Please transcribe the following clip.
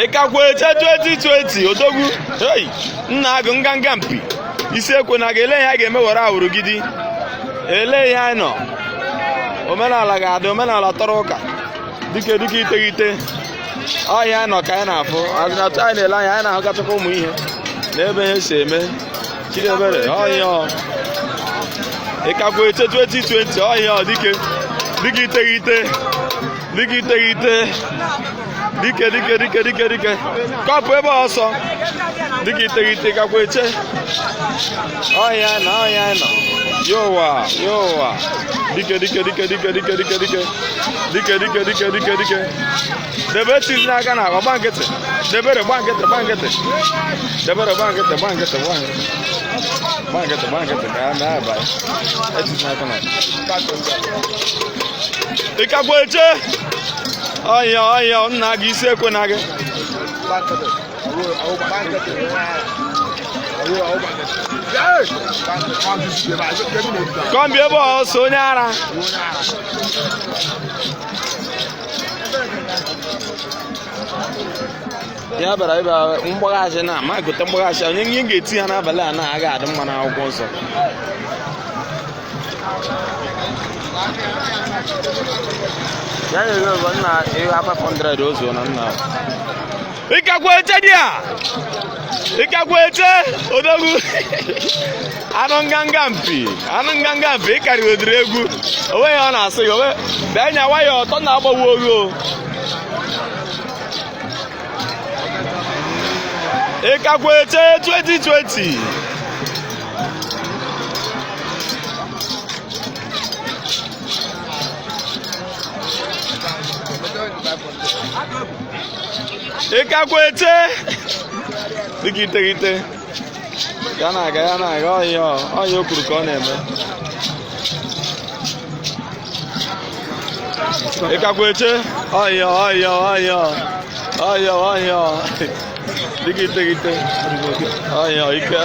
Ịkakwa eche 2020 odogwu nna agụ nganga mpi isi ekwe na ga-ele ya ga-eme were awụrụgidi ele ya nọ omenala ga-adị omenala tọrọ ụka dike iteghete ọhịa nọ ka anyị na-afụ azụnatụ anyị na-ele anya anyị na-ahụkachakwa ụmụ ihe na ebe ihe si eme Chidebere ọhịa Ịkakwa eche 2020 ọhịa dike iteghete dike kọpụ ebe ọsọ dike iteghete Ịkakwa eche ọhịa nọ yowa dike debe tizi n'aka na agba nkịtị debere gba nkịtị ka ya na-aba etizi n'aka na Ịkakwa eche ọhịa nna gị isi ekwe na gị kọmbi ebe ọsọ onye ara ya bịara ebe mgbaghachi na ma gote mgbaghachi onye ihe ga-eti ha n'abalị a na-aga adị mma n'akwụkwọ nsọ ya nyere ogo nna ihe 500 ozu na nna Ịkakwa eche dị a Ịkakwa eche odogwu anụ nganga mpi ịkarị odiri egwu onwe ya ọ na-asị gị onwe bịa nya nwayọ ọtọ na-agbawu ogo Ịkakwa eche 2020 Ịkakwa eche dịka iteghete ya na-aga ọhịa okwuru ka ọ na-eme Ịkakwa eche ọhịa dịka iteghete ọhịa ike